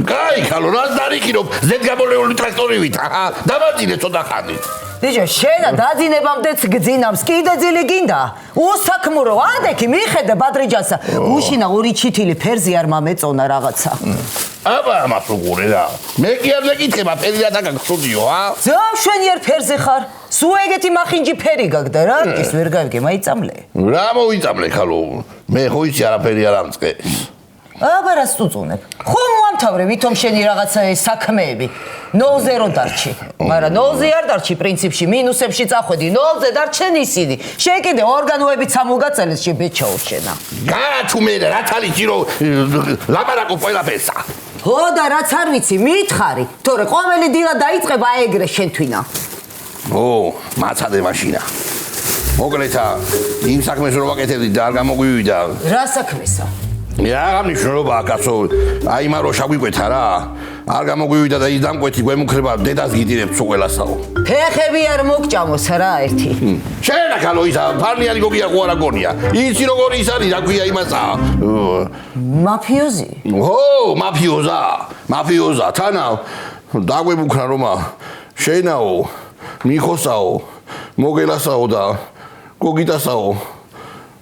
Კაი, ხალო, რას დარიქირობ ზედგამოლეული ტრაქტორივით? დამაძინე ცოტა ხანი. ბიჭო, შენა დაძინებამდეც გძინავს, კიდე ძილი გინდა? უსაქმურო, ადექი მიხედე ბადრიჯანსა. უშინა ორი ჩითილი ფერზი არ მომეწონა რაღაცა. აბა, ამას უყურე რა. მე კი არ მეკითხება, ფერი რა დაგაგხსოდიო, ძამშვენიერ ფერზე ხარ. სულ ეგეთი მახინჯი ფერი გაგდა რა? ის ვერ გავიგე, მაიწამლე. რა მოიწამლე, ხალო? მე ხო იცი არაფერი არ ამწყე. აბა რა სტუწუნებ. ხომ მომთავრე ვითომ შენი რაღაცა ეს საქმეები. ნოლზე რო დარჩი. მაგრამ ნოლზე არ დარჩი პრინციპში, მინუსებში წახვედი, ნოლზე დარჩენ ისინი. შენ კიდე ორგანოებით სამოგაწელეს შებეჩაო შენა. გაათუ მე რაც არის ჯირო ლაპარაკო ყველაფერსა. ხო და რაც არ ვიცი, მითხარი, თორე ყოველი დილა დაიწყება ეგრე შენთვინა. ო, მაცადე მაშინა. მოკლეთა, იმ საქმეს რო ვაკეთებდი და არ გამოგვივიდა. რა საქმესა? რა მნიშვნელობა აკაცო, აი მარო შაგვიკვეთა რა. არ გამოგვივიდა და ის დამკვეთი გვემუქრება დედას გიდირებს ყველასაო. ფეხები არ მოგჭამოს რა ერთი. შენა ხალო ისა, ფარნიანი გოგია ყო არა გონია. იცი როგორი ის არის, რა ქვია იმასა. მაფიოზი? ო, მაფიოზა, თანა დაგვემუქრა რომა. შენაო, მიხოსაო, მოგელასაო და გოგიტასაო.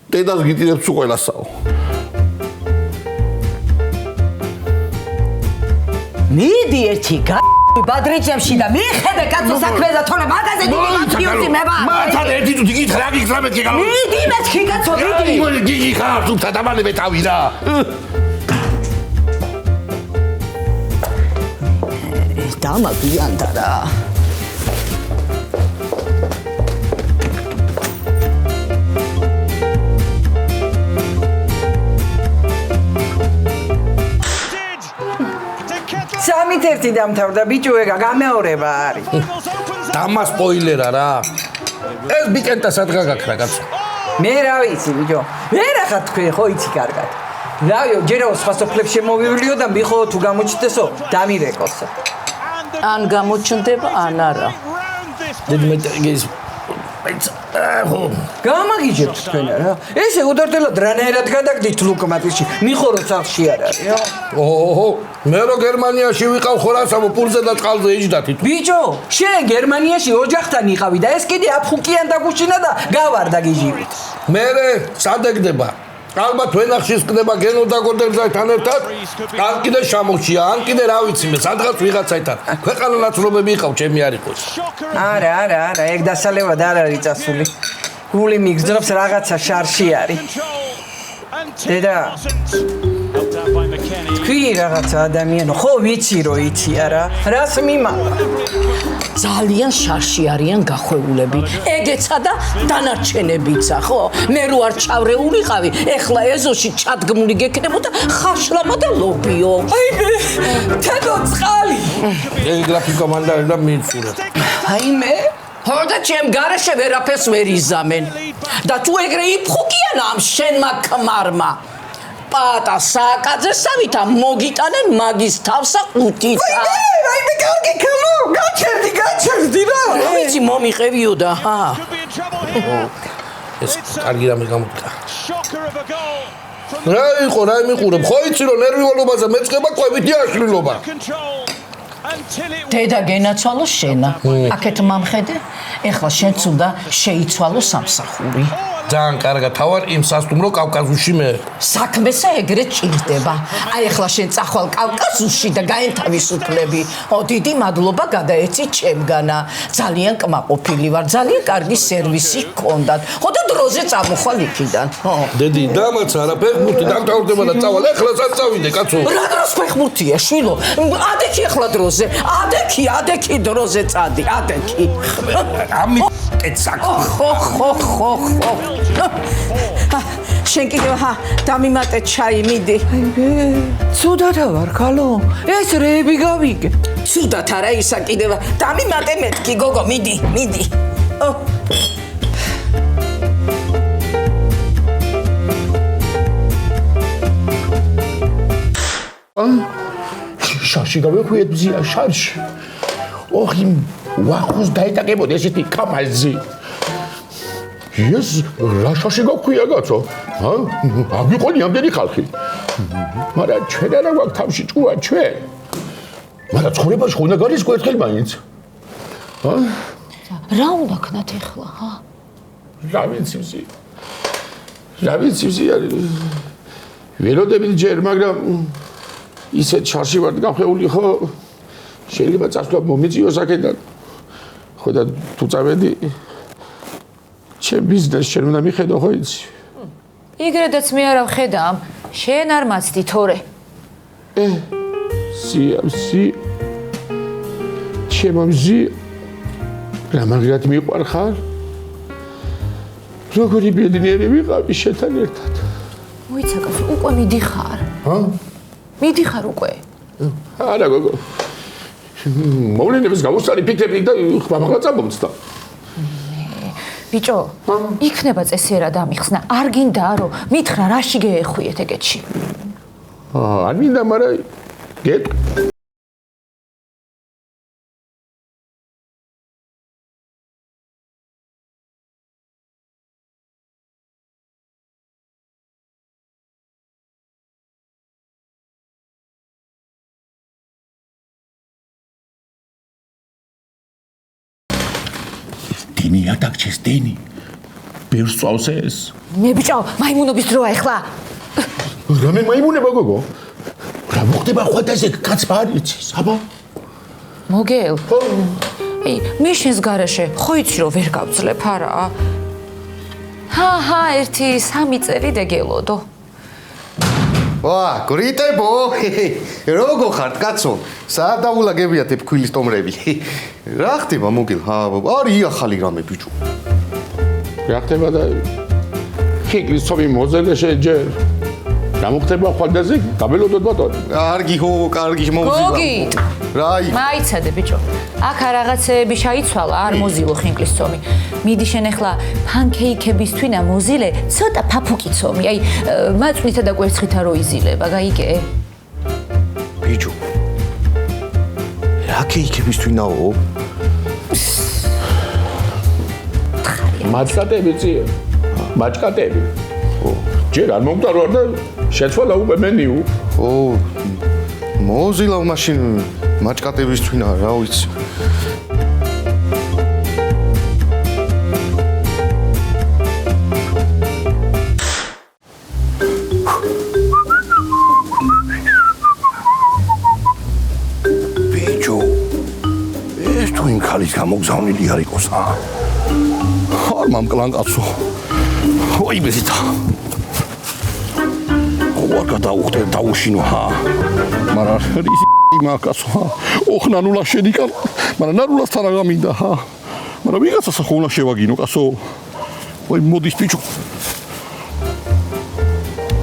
დედას გიდირებს ყველასაო. მიდი ერთი ბადრიჯებში და მიხედე კაცო საქმეზე თორე მაგაზე დიდი მაფიოზი მე ვარ. მათადე ერთი თუ დიდი რა გიქრა მეთქი გალო. მიდი მეთქი კაცო, მიდი. გიგი ხარ თუმცა დამალებ თავი რა. დამაგვიანდა რა. სამით ერთი დამთავრდა ბიჭო, ეგა გამეორება არის. დამა სპოილერა რა. ეს ბიკენტა სადღა გაქრა კაცო. მე რა ვიცი ბიჭო. ვერა ხარ თქვენ ხო იცი კარგად. რავიო, ჯერაო სხვა სოფლებში მოვივლიო და მიხო თუ გამოჩნდესო, დამირეკოსო. ან გამოჩნდება, ან არა. დედმეტეგის გამაგიჟებთ თქვენ რა. ესე უდარდელად რანაირად გადაგდით ლუკმატიში, მიხო რო სახში არ არის. ოჰო, მე რო გერმანიაში ვიყავ ხორასამო პულზე და წყალზე იჯდათი. ბიჭო, შენ გერმანიაში ოჯახთან იყავი და ეს კიდე აფხუკიან დაგუშინა და გავარდა გიჟივით. მერე სადეგდება. ალბათ ვენახშის ყდება გენო დაგორდებთან ერთად. ან კიდე შამოშია, ან კიდე რა ვიცი მე, სადღაც ვიღაცათან. ქვეყანა ნაცნობები იყავ, ჩემი არ იყოს. არა, ეგ დასალევად არ არის წასული. გული მიგზნობს რაღაცა შარში არის. დედა თქვი რაღაცა ადამიანო, ხო ვიცი რო იცი არა, რას მიმაყვა? ძალიან შარში არიან გახვეულები. ეგეცა და დანარჩენებიცა, ხო? მე რო არ ჩავრეულიყავი, ეხლა ეზოში ჩადგმული გეკნებოდა ხაშლამა და ლობიო. აი მე, თედო წყალი. ეს გრაფიკო მანდარი და მიცურა. აი მე ხოდა ჩემ გარეშე ვერაფერს ვერ იზამენ. და თუ ეგრე იფხუკიან ამ შენმა ქმარმა. პატა საკაძესავითა მოგიტანენ მაგის თავსა ყუთიცა. აი მე კარგი ქალო, გაჩერდი რა. ვიცი მომიყევიო და ეს კარგი რამე გამოდგა. რა იყო, რა მიყურებ? ხო იცი რომ ნერვიულობაზე მეწყება ყვევითი აშლილობა. დედა გენაცვალო შენა. აქეთ მომხედე, ეხლა შენც უნდა შეიცვალო სამსახური. ძალიან კარგად თავარ იმ სასტუმრო კავკაზუსში მე. საქმესა ეგრე ჭირდება. აი ეხლა შენ წახვალ კავკაზუსში და გაენთავისუფლები. დიდი მადლობა გადაეცი ჩემგანა. ძალიან კმაყოფილი ვარ, ძალიან კარგი სერვისი გქონდათ. ხოდა დროზე წამოხვალ იქიდან. დედი, დამაცა რა ფეხბურთი დამთავრდება და წავალ, ეხლა წავიდე კაცო. რა დროს ფეხბურთია შვილო? ადექი ეხლა დროზე. ადექი დროზე წადი, ადექი. ამით ეცაკი. ხო. შენ კიდევ დამიმატე ჩაი, მიდი. ცუდად ვარ ქალო, ეს რეები გავიგე. ცუდად არა ისა კიდევ დამიმატე მეთქი გოგო, მიდი. შარში გავეხვიეთ ბზია შარში. ოხი ვახოს დაიტაკებოდა ესეთი კამაზი. ეს რა შაში გაქვია კაცო? ჰა? აგვიყოლი ამდენი ხალხი. მაგრამ ჩვენ არა გვაქვს თავში ჭკუა ჩვენ. მაგრამ ცხოვრებაში ხო უნდა გალის კვერთხელ მაინც. ჰა? რა უნდა ქნათ ეხლა, ჰა? რა ვიცი ველოდებით ჯერ, მაგრამ ისეთ შარში ვარ გახეული ხო? შეიძლება წასვლა მომიწიოს აქედან. ხო და თუ წავედი ჩემ ბიზნეს შენ უნდა მიხედო ხო იცი? იგრედაც მე არა ვხედავ, შენ არ მაცდი თორე. სი ჩემამზი რა მაგრად მიყვარ ხარ? როგორი ბედნიერი ვიყავი შენთან ერთად. მოიცა კაცო, უკვე მიდიხარ. ჰა? მიდიხარ უკვე. არა გოგო. მოვლენების გამოსწარი ფიქრები და ხმამაღლა წამომცდა. ბიჭო, იქნება წესიერა დამიხსნა. არ გინდა რომ მითხრა რაში გეეხვიეთ ეგეთში. არ მინდა, მაგრამ გეტყვი. დინი ატაკჩეს დინი. ბევრს წავს ეს. მე ბიჭო, მაიმუნობის დროა ეხლა. რამე მაიმუნება გოგო? რა მოხდება ხვადაზე კაც ბარიცის, აბა? მოგელ. ей, მე შენს garaშე ხო იცი რომ ვერ გავძლებ არა? ჰა, 1-3 წელი დეგელოდო. ვა, გრიტებო! როგორ ხართ, კაცო? სად დაულაგებიათ ფქვილის ტომრები? რა ხდება, მოგილ? არის ახალი რამე, ბიჭო. რა ხდება და ხიკლის ცომი მოზელე შეჯერ. რა მოხდება ხვადაზე? გაბელოდოთ ბატონო. კარგი ხო, კარგი მოვზილა. გოგით. რაი? მაიცადე ბიჭო. აქ რაღაცეები შეიცვალა, არ მოზილო ხინკლის ცომი. მიდი შენ ახლა ფანკეიქების თვითა მოზილე, ცოტა ფაფუკი ცომი. აი, მაწვლითა და კვერცხითა რო იზილება, გაიგე? ბიჭო. რა კეიქების თვინაო? მაჭკატები წიე. მაჭკატები. ჯერ არ მომტარო და შეცვალა უკვე მენიუ. მოვზილა მაშინ მაჭკატების თვითა, რა ვიცი. ბიჭო. ეს თუ იმ ქალის გამოგზავნილი არ იყოს, ა? არ მამკლან კაცო. ой, ბეზიტა. ვარ გადაუხდე დაუშინო, ჰა. მაგრამ ისი მაკაცო, ჰა. ოხ ნანულა შედიკარ, მაგრამ ნანულასთან რა გამინდა, ჰა. მაგრამ ვიღაცას ახლა უნდა შევაგინო, კაცო. ой, მოდის ბიჭო.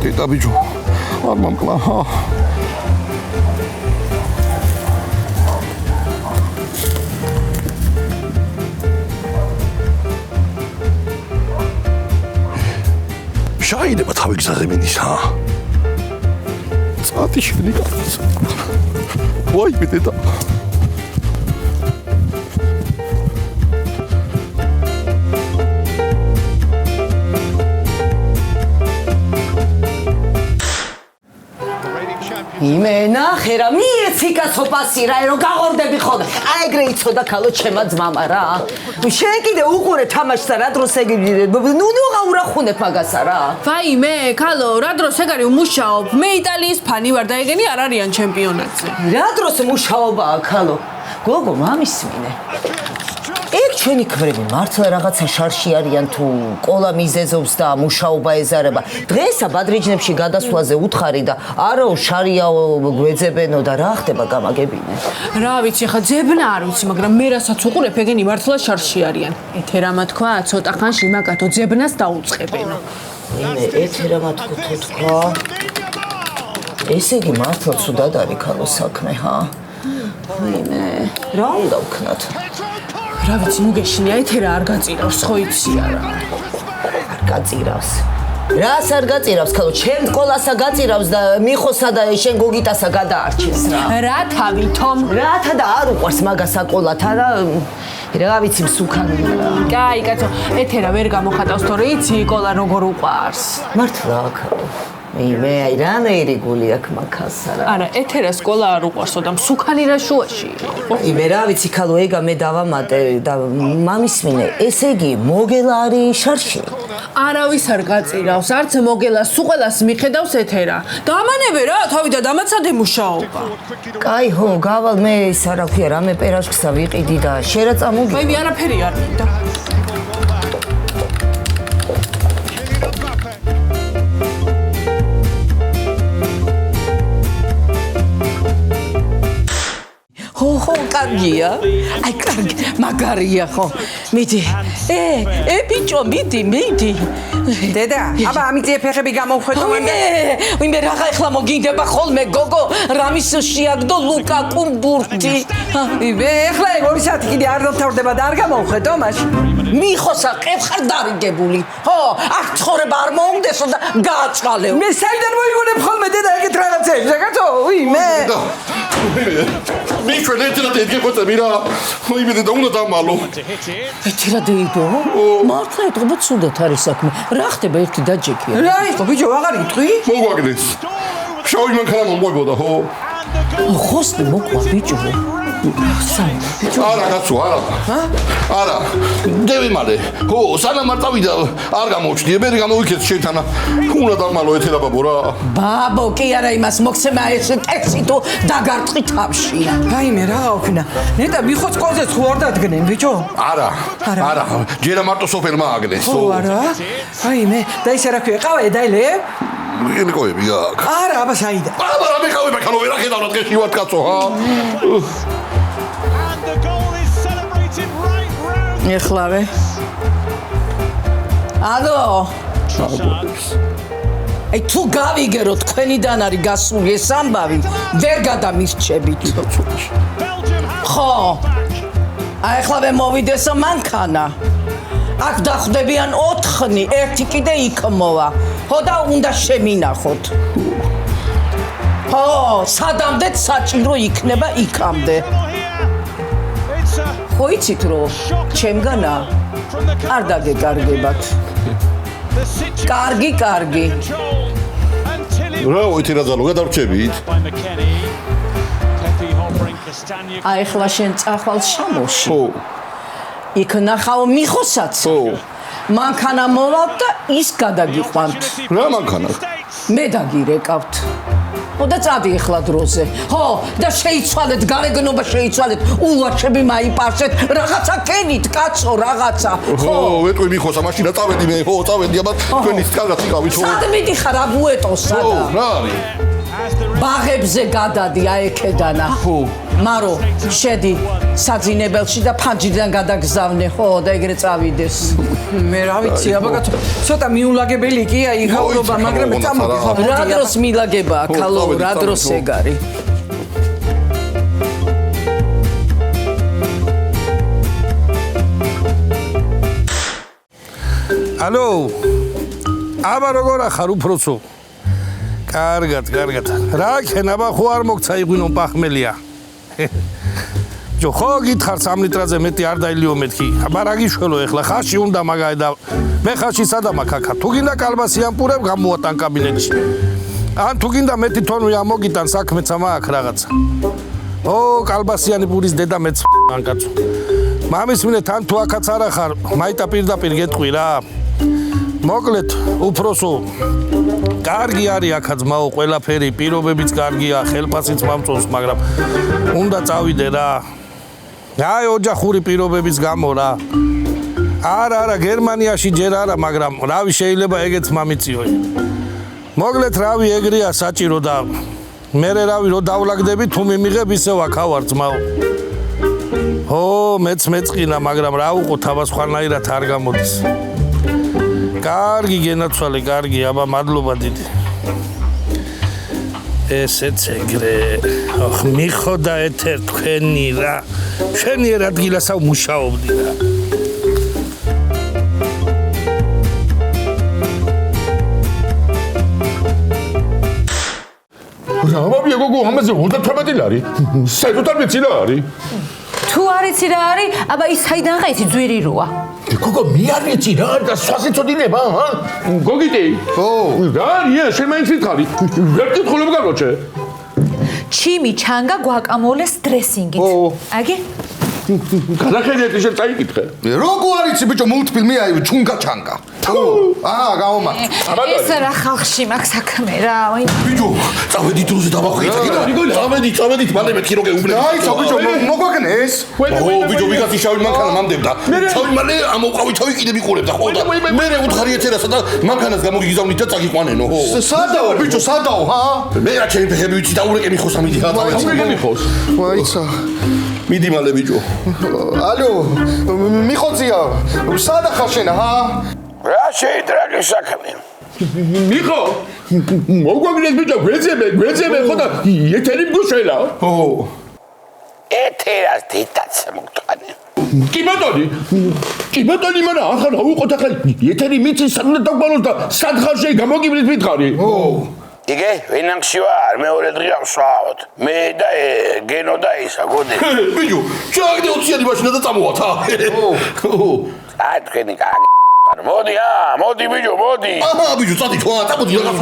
დედა ბიჭო. არ მამკლა, ჰა. შეიძლება თავი გზაზე მიდის, ჰა? წათი შენი კაცის. ვაი, ბედედა. იმენა ხერა მიეცი კაცო პასი რა რომ გაღორდები ხოლმე. აი ეგრე იცოდა ქალო ჩემა ძმამა რა. შენ კიდე უყურე თამაშს რა დროს ეგრე ნუ გაურახუნებ მაგასა რა. ვაიმე, ქალო, რა დროს ეგ არის უმუშაობ? მე იტალიის ფანი ვარ და ეგენი არ არიან ჩემპიონატზე. რა დროს მუშაობაა ქალო? გოგო მამისმინე. ეგ ჩვენი ქმრები მართლა რაღაცა შარში არიან თუ ყოლა მიზეზობს და მუშაობა ეზარება. დღესა ბადრიჯნებში გადასვლაზე უთხარი და არაო შარიაო გვეძებენო და რა ხდება გამაგებინე. რა ვიცი, ხა ძებნა არ ვიცი, მაგრამ მე რასაც უყურებ, ეგენი მართლა შარში არიან. ეთერამა თქვა, ცოტა ხანში მაგათო ძებნას დაუწყებენო. იმე ეთერამა თქვა. ესე იგი მართლა ცუდად არის ქალო საქმე, ჰა? იმე რა უნდა ვქნათ? რა ვიცი, ნუ გეშინია, ეთერა არ გაწირავს, ხო იცი არა. არ გაწირავს. რას არ გაწირავს, ქალო, ჩემ ყოლასა გაწირავს და მიხოსა და შენ გოგიტასა გადაარჩენს რა. რა თავითომ? რათა და არ უყვარს მაგასა ყოლათა და რა ვიცი მსუქანი რა. კაი, კაცო, ეთერა ვერ გამოხატავს თორე იცი იკოლა როგორ უყვარს. მართლა აქაო. მე აი რანაირი გული აქვს მაგასა რა. არა, ეთერა სკოლა არ უყვარსო და მსუქანი რა შუაში. მე რა ვიცი ქალო ეგა მე დავამატე და მამისმინე ესე იგი მოგელა არის შარში. არავის არ გაწირავს, არც მოგელას, სუყელას მიხედავს ეთერა. დამანებე რა, თავიდან დამაცადე მუშაობა. კაი ხო, გავალ მე ის რა ქვია, რამე პერაშკსა ვიყიდი და შერა წამოგი. მე არაფერი არ მინდა. ხო, კარგია. აი, კარგი, მაგარია ხო. მიდი. ბიჭო, მიდი. დედა, აბა ამიტი ფეხები გამოვხედო ვინმე რაღა ეხლა მოგინდება ხოლმე გოგო, რამის შეაგდო ლუკა კუმბურთი. მე ეხლა ეგ 2 საათი კიდე არ დავთავრდება და არ გამოვხედო მაშინ. მიხოსა ყევხარ დარიგებული. ხო, აქ ცხოვრება არ მოუნდესო და გააწყალეო. მე საიდან მოიგონებ ხოლმე დედა ეგეთ რაღაცებს, აკაცო? მე მიშვენ ეთერა დაგიგოწე მირა. იმედი და უნდა დამალო. ეთერა დეიდო? მართლა ეთქობა ცუდად არის საქმე. რა ხდება ერთი დაჯექია? რა იყო ბიჭო, აღარ იტყვი? მოგვაგდეს. შავი მანქანა მომგვაგოდა ხო? ხოსნი მოკვა ბიჭო. არა კაცო, არა. არა. დევი მალე. ხო, სანამ არ წავიდა არ გამოჩნდი. მე გამოვიქეთ შენთან. უნდა დამალო ეთერა ბაბო რა. ბაბო კი არა იმას მოგცემა ეს ტექსტი თუ დაგარტყი თავში. რაიმე რა გავქნა. ნეტა მიხოც ყოლზეც ხო არ დადგნენ ბიჭო? არა. ჯერა მარტო სოფელმა აგნეს. ხო არა. რაიმე და ისე რა ქვია, ყავა ედაილე? ნიკოები აქ. არა, აბა საიდა. აბა რა მეკავე ბაქალო ვერ ახედავ რა დღეში ვარ კაცო ხა. ეხლავე. ალო. აი თუ გავიგერო თქვენიდან არის გასული ეს ამბავი, ვერ გადამისჩებით. ხო. აი ეხლავე მოვიდესო მანქანა. აქ დახვდებიან 4-ნი, ერთი კიდე იქ მოვა. ხო და უნდა შემინახოთ. ხო, სადამდე საჭირო იქნება იქამდე. ხო იცით რომ ჩემგანა არ დაგეკარგებათ. კარგი. რა ეთერა ძალო გადარჩებით? აი ახლა შენ წახვალ შამოში. ხო. იქ ნახავ მიხოსაც. ხო. მანქანა მოვალ და ის გადაგიყვანთ. რა მანქანა? მე დაგირეკავთ. ხო და წადი ახლა დროზე. ხო და შეიცვალეთ გარეგნობა შეიცვალეთ. ულვაშები მაიპარსეთ. რაღაცა კენით კაცო რაღაცა. ხო, ეტყვი მიხოსა მაშინა წავედი მე. ხო, წავედი აბა თქვენის კარგად იყავით ხო? სად მიდიხარ აბუეტოს სადა? ხო, რა არის? ბაღებზე გადადი აექედანა. ხო. მარო, შედი საძინებელში და ფანჯრიდან გადაგზავნე, ხო და ეგრე წავიდეს. მე რა ვიცი, აბა კაცო, ცოტა მიულაგებელი კი აი ხაურობა, მაგრამ წამოდი ხო. რა დროს მილაგებაა, ქალო, რა დროს ეგ არის? ალო. აბა როგორ ახარ უფროსო? კარგად. რა ქენ აბა ხო არ მოგცა იღვინო პახმელია. ჯო ხო გითხარ 3 ლიტრაზე მეტი არ დაილიო მეთქი. აბა რა გიშველო ეხლა ხაში უნდა მაგაი და მე ხაში სადა მაქაკა. თუ გინდა კალბასი ამპურებ გამოატან კაბინეტში. ან თუ გინდა მეტი თონვი ამოგიტან საქმეც მაქვს რაღაცა. ო კალბასიანი პურის დედა მეც ანკაცო. მამის მინე თან თუ აქაც არ ახარ, მაიტა პირდაპირ გეტყვი რა. მოკლედ უფროსო კარგი არის აქა ძმაო ყველაფერი პირობებიც კარგია ხელფასიც მომწონს მაგრამ უნდა წავიდე რა აი ოჯახური პირობების გამო რა არა გერმანიაში ჯერ არა მაგრამ რავი შეიძლება ეგეც მომიწიო მოკლედ რავი ეგრეა საჭირო და მე რავი რო დავლაგდები თუ მიმიღებ ისევ აქავარ ძმაო ო მეც მეწყინა მაგრამ რა უყო თავას ხანაირად არ გამოდის კარგი გენაცვალე, კარგი, აბა მადლობა დიდი. ესეც ეგრე. ოხ, მიხოდა ეთერ თქვენი რა. შენი ერთ ადგილასა მუშაობდი რა. აბა გოგო, ამაზე 30 ლარი. საერთოდ არ მეცი რა არის? თუ არ იცი რა არის, აბა ის საიდან ყეცი ძვირი როა. გოგო მე არ ვიცი რა და სხვას იცოდინება ჰა? გოგიტი? ო, რა არია შენ მაინც ვითხარი? ვერ კითხულობ გაბოჩე. ჩიმი ჩანგა გვაკამოლეს დრესინგით. აგი? გადახედეთ შენ წაიკითხე. როგორ არიცი ბიჭო მულტფილმი აი ჩუნგა ჩანგა. გაომარ. ეს რა ხალხში მაქვს საქმე რა. ბიჭო, წავედი დროზე დავახვიცა კიდე. წავედით, მალე მეთქი როგე უბნები. დაიცა ბიჭო, მოგვაგნეს. ბიჭო, ვიღაცი შავი მანქანა მამდებდა. შავი მალე ამოყავი თავი კიდე მიყურებდა ხო და მე უთხარი ეცერასა და მანქანას გამოგიგზავნით და წაგიყვანენო ხო? სადაო ბიჭო, სადაო ჰა? მე რა ჩემი ფეხები ვიცი და ურეკე მიხოს ამიდი რა წავედი. ურეკე მიხოს. ვაიცა. მიდი მალე ბიჭო. ალო, მიხოცია. სადა ხარ შენ ჰა? რა შეიძლება საქმე? მიხო, მოგვაგნეს ბიჭო, გვეძებე ხო და ეთერი მგუშელა. ო. ეთერას დედაც მოგტყანე. კი ბატონი, მაგრამ ახლა აუყოთ ახლა ეთერი მიცის სანამ დაგვალოს და სად ხარ შე გამოგივლით მითხარი. ო. იგე, ვინახში ვარ, მეორე დღე ვსვავთ. მე და გენო და ისა გონე. ბიჭო, ჩაგდე 20-იანი მაშინა და წამოვათ ჰა. ო. აი თქვენი კაგი. მოდი ბიჭო, მოდი. აჰა, ბიჭო, წადით ხო, წამოდი რა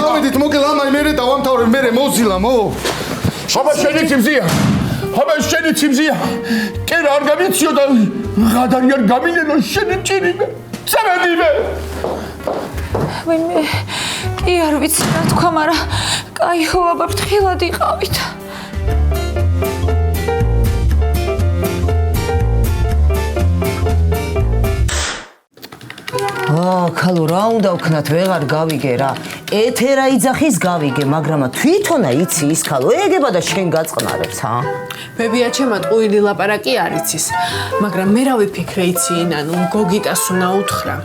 წავიდით, მოგელ ამაი მე დავამთავრებ, მე მოზილა მო. აბა შენი ციმზია. კი რა არ გამიციო და ღადარი არ გამინენო შენი ჭირიმე. წავედიმე. მე კი არ ვიცი რა თქვა, მაგრამ კაიო, აბა ფრთხილად იყავით. ქალო რა უნდა ვქნათ ვეღარ გავიგე რა. ეთერა იძახის გავიგე, მაგრამ თვითონა იცი ის ქალო ეგება და შენ გაწყნარებს ჰა? ბებია ჩემა ტყუილი ლაპარაკი არ იცის, მაგრამ მე რა ვიფიქრე იცი ნანუ გოგიტას უნდა უთხრა.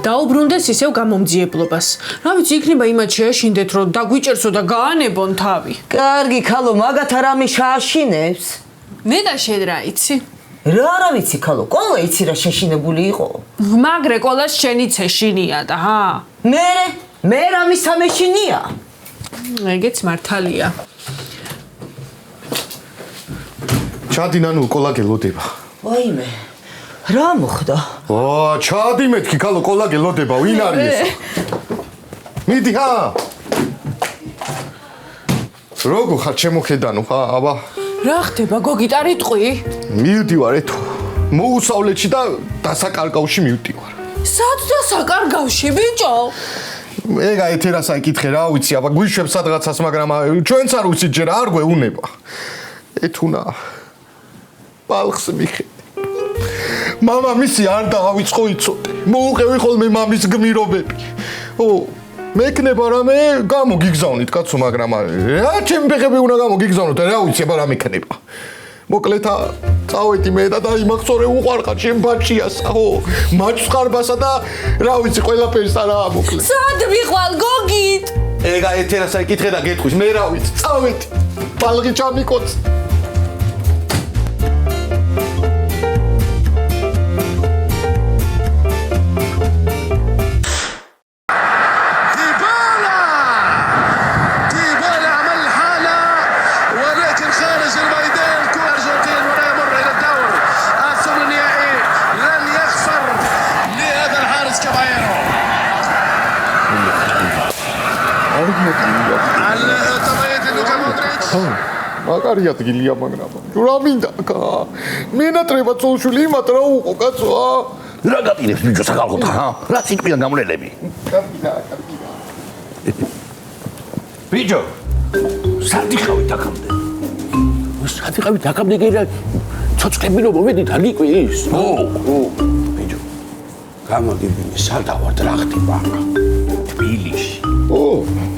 დაუბრუნდეს ისევ გამომძიებლობას. რა ვიცი იქნება იმათ შეაშინდეთ რომ დაგვიჭერსო და გაანებონ თავი. კარგი ქალო მაგათ არამე შააშინებს. მე და შენ რა იცი? რა არა ვიცი ქალო, ყოლა იცი რა შეშინებული იყო. მაგრე ყოლას შენი ცეშინია და ჰა? მე რა მისამეშინია? ეგეც მართალია. ჩადი ნანუ ყოლა გელოდება. ვაიმე. რა მოხდა? ჩადი მეთქი ქალო ყოლა გელოდება, ვინ არის ეს? მიდი ჰა. როგორ ხარ შემოხედანო ხა, აბა. რა ხდება გოგიტ არ იტყვი? მივდივარ ეთო. მოუსავლეთში და დასაკარგავში მივდივარ. სად დასაკარგავში ბიჭო? ეგა ეთერას აიკითხე რა ვიცი, აბა გვიშვებს სადღაცას, მაგრამ ჩვენც არ ვიცით ჯერ არ გვეუნება. ეთუნა. ბალხს მიხედე. მამა მისი არ დავიწყო იცოდე. მოუყევი ხოლმე მამის გმირობები. მეკნება რამე გამოგიგზავნით კაცო, მაგრამ რა ჩემი ფეხები უნდა გამოგიგზავნოთ, რა ვიცი, აბა რა მეკნება. მოკლედ წავედი მე და დაიმახსოვრე უყარყარ ჩემ ბაჭიას, ხო? მაჭყარბასა და რა ვიცი, ყველაფერს არა მოკლედ. სად მიყვალ გოგით? ეგა ეთერას აიკითხე და გეტყვის, მე რა ვიცი, წავედი. ბალღი ჩამიკოც. მაგარი ადგილია, მაგრამ რა მინდა კა? მენატრება წოლშვილი იმათ რა უყო კაცო, რა გაპირებს ბიჭო საკალხოთ ჰა? რა სიტყვიან გამოლელები? ბიჭო, სად იყავით აქამდე? სად იყავით აქამდე კი რა ცოცხლები რომ მომედით არ გიკვირს? ბიჭო, გამოგივლინე სადა ვარ რა ხდება? თბილისში.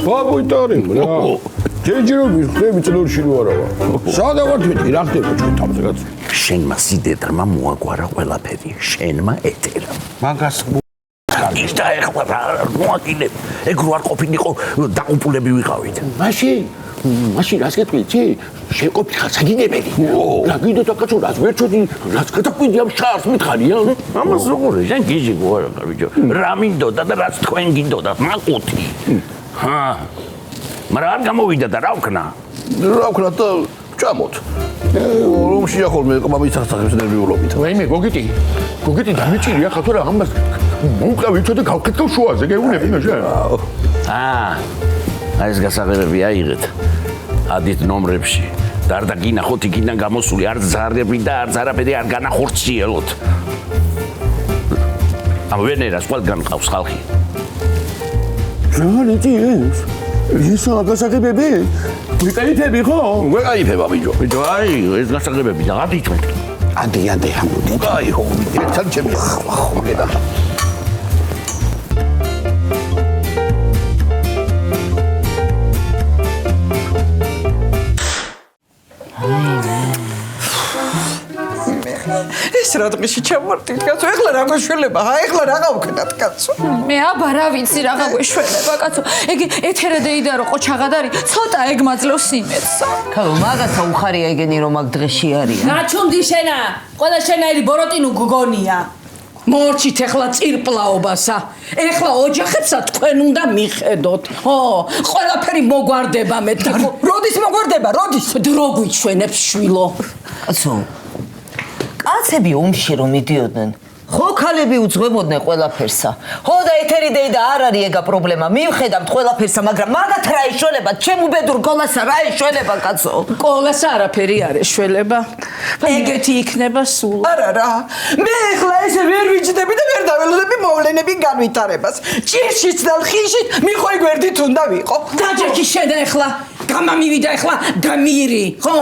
ბაბოიტარი რა. ჯეჯერობის ხდები წლორში რო არა ვარ. სადა ვარ თვითი რა ხდება ჩვენ თავზე კაცო? შენმა სიდედრმა მოაგვარა ყველაფერი, შენმა ეთერა. მაგას ის და ეხლა რა მოაკინებ. ეგ რო არ ყოფილიყო დაუპულები ვიყავით. მაშინ რას გეტყვი? შენ ყოფილიყარ საგინებელი. რა გინდა და კაცო რას ვერ ჩოდი, რას გადაყვიდი ამ შარს მითხარია? ამას როგორ შენ გიჟი გوارა ბიჭო. რა მინდოდა და რაც თქვენ გინდოდა, მაკუთი. მაგრამ არ გამოვიდა და რა ვქნა? რა ვქნა და ჭამოთ. რომ შეახოლმე ყმა მიცახცახებს ნერვიულობით. ვაიმე, გოგიტი დამეჭირია ხათო რა ამას. მოვყავით და გავკეთო შუაზე, გეუბნები მე შენ. აი ეს გასაღებები აიღეთ. ადით ნომრებში. დარდა გინახოთ იქიდან გამოსული არც ზარები და არც არაფერი არ განახორციელოთ. ამ ვენერას ყველგან ყავს ხალხი. ჯანეთი ეს გასაღებები? ვიკაიფები ხო? ვეკაიფება ბიჭო. ბიჭო, აი ეს გასაღებები და ადით მე. ადი, ამოდი. აი ხო, ერთად ჩემი ხედა. ეს რა დღეში ჩამარტივ კაცო, ეხლა რა გვეშველება? ეხლა რა გავქნათ კაცო? მე აბა რა ვიცი რა გაგვეშველება კაცო. ეგ ეთერა დეიდა რო ყოჩაღადარი, ცოტა ეგ მაძლევს იმედს. ქალო, მაგაცა უხარია ეგენი რომ აქ დღეში არის. გაჩუნდი შენა, ყველა შენაირი ბოროტინუ გგონია. მორჩით ეხლა წირპლაობასა. ეხლა ოჯახებსა თქვენ უნდა მიხედოთ. ხო, ყველაფერი მოგვარდება მეთქი. როდის მოგვარდება? როდის? დრო გვიჩვენებს შვილო. კაცო, კაცები ომში რომ მიდიოდნენ, ხო ქალები უძღვებოდნენ ყველაფერსა. ხო და ეთერი დეიდა არ არის ეგა პრობლემა. მივხედავთ ყველაფერსა, მაგრამ მაგათ რა ეშველება? ჩემ უბედურ გოლასა რა ეშველება კაცო? კოლასა არაფერი არ ეშველება. ეგეთი იქნება სულ. არა რა. მე ეხლა ესე ვერ ვიჯდები და ვერ დაველოდები მოვლენები განვითარებას. ჭირშიც და ხიშით მიხოი გვერდით უნდა ვიყო. დაჯექი შედა ეხლა. გამამივიდა ეხლა გამირი. ხო,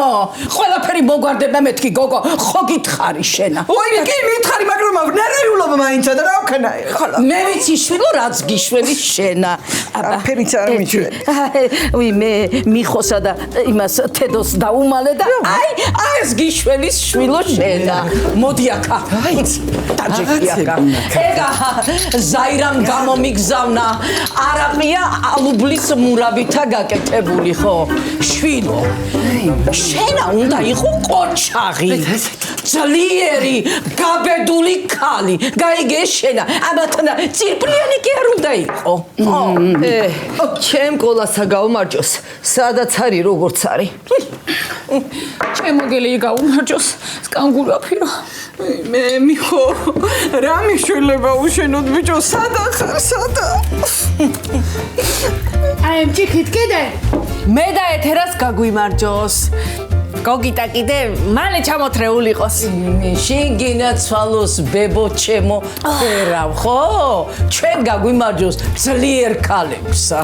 ყველაფერი მოგვარდება მეთქი გოგო. ხო გითხარი შენა. ой, კი მითხარი, მაგრამ ნერვიულობა მაინცა და რა ვქნა ეხლა. მე ვიცი შვილო რაც გიშველი შენა. არაფერიც არ მიჩვენი. უი მე მიხოსა და იმას თედოს დაუმალე და აი ეს გიშველის შვილო შენა. მოდი აქა. აიც დაჯექი აქა. ეგა ზაირამ გამომიგზავნა. არაყია ალუბლის მურაბითა გაკეთებული ხო? შვილო. შენა უნდა იყო ყოჩაღი. ძლიერი, გაბედული ქალი. გაიგე შენა. ამათანა წირპლიანი კი არ უნდა იყო. ჩემ კოლასა გაუმარჯოს. სადაც არის როგორც არის. ჩემო გელი გაუმარჯოს. სკანგულაფირო. მე მიხო, რა მიშველება უშენოდ ბიჭო, სადა ხარ, სადა? აი მჭიქით კიდე. მე და ეთერას გაგვიმარჯოს. გოგიტა კიდე მალე ჩამოთრეული იყოს. შინ გინაცვალოს ბებო ჩემო ფერავ ხო? ჩვენ გაგვიმარჯოს ძლიერ ქალებსა.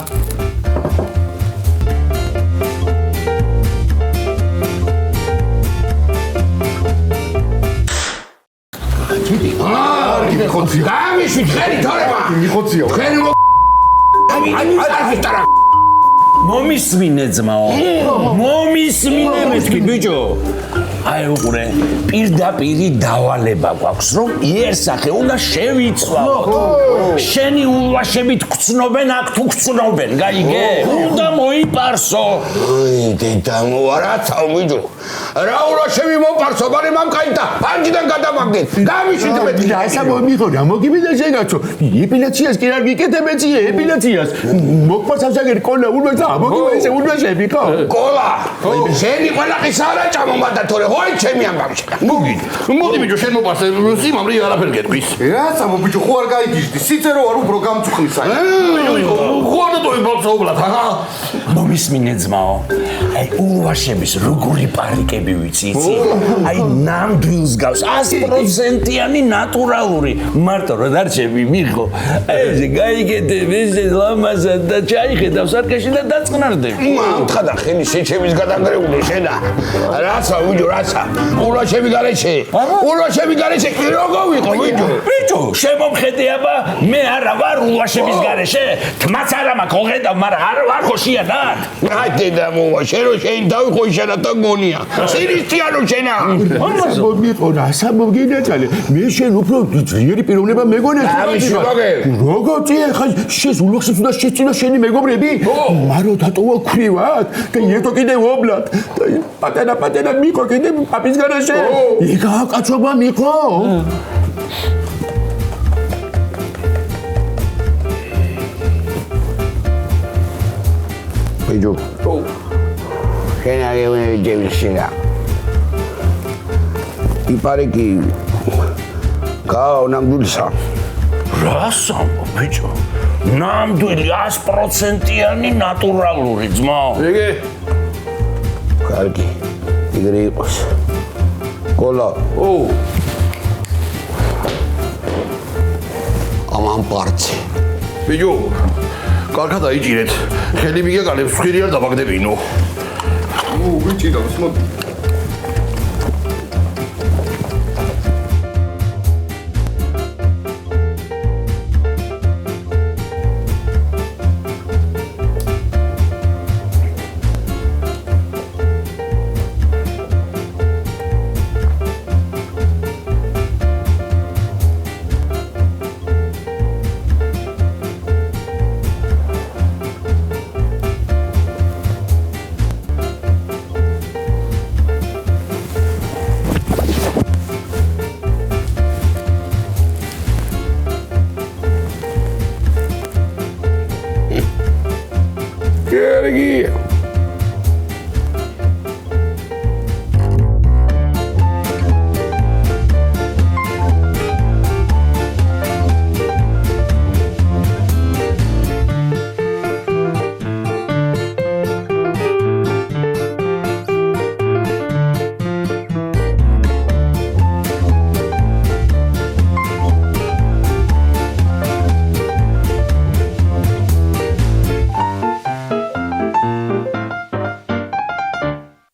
გამიშვით ხელი თორემა. მიხოციო. ხელი მომისმინე ძმაო. მომისმინე მეთქი ბიჭო. აი უყურე, პირდაპირი დავალება გვაქვს, რომ იერსახე უნდა შევიცვალო. შენი ულვაშებით გწნობენ აქ თუ გწნობენ, გაიგე? უნდა მოიპარსო. აი, დედა მოვარაცავ ბიჭო. რა ულვაშები მოპარსო, მაგრამ ამ კაიტა პანჯიდან გადამაგდეთ. გამიშვით მეთქი. და ესა მიხო, რა მოგივიდა შენაცო? ეპილაციას კი არ გიკეთებეცი, ეპილაციას. მოგფასავსაგერ კოლა ულვაშა, მოგივიდა ესე ულვაშები ხო? კოლა. შენი ყველა ყის არა ჭამომადა თორე ой, ჩემი ამბავში. მოდი ბიჭო, შენ მოპარსე, სიმამრი არაფერ გეტყვის. რაცა ბიჭო, ხო არ გაიგიჟდი, სიცერო არ უფრო გამწუხნის აი. ხო არ დოიბალწაობლად, აჰა. მომისმინე ძმაო. აი ულვაშების როგორი პარიკები ვიცი, იცი? აი ნამდვილს გავს 100%-იანი ნატურალური. მარტო რა დარჩები მიხო. აი ესე გაიგეთებ ესე ლამაზად და ჩაიხედავ სარკეში და დაწყნარდები. თხა ხელი შეჩემის გადაგრეული შენა. რაცა ბიჭო, რაცა. ულვაშები გარეშე. ულვაშები გარეშე კი როგორ ვიყო ბიჭო? ბიჭო, შემომხედეაბა, მე არა ვარ ულვაშების გარეშე. თმაც არა მაქვს, ხედავ, მაგრამ არ ვარ ხოშიანად. აი დედა მოვა, შენ რო შენ დავიხოიშანა და გონია. სირისტიანო შენა. მიხო, რაცა მოგინაცალე? მე შენ უფრო ძლიერი პიროვნება მეგონია. როგორ ხა შენ ულვაშებს უნდა შეწინა შენი მეგობრები? მარო დატოვა ქვრივად და ერთო კიდე ვობლად. პატენა მიხო კიდე პაპის გარეშე. იგა კაცობა მიხო. ბიჭო. შენ აგევნები ჯევიშინა. იპარიკი გაო ნამდვილსა. რას ამბობ, ბიჭო? ნამდვილი 100%-იანი ნატურალური ძმაო. იგი კარგი. იგრი იყოს. კოლა. ამან პარცი. ბიჭო, კარგად აიჭირეთ. ხელი მიგეკალებს ხირი არ დაბაგდებინო. ვიჭირავს, მოდი. კარგი.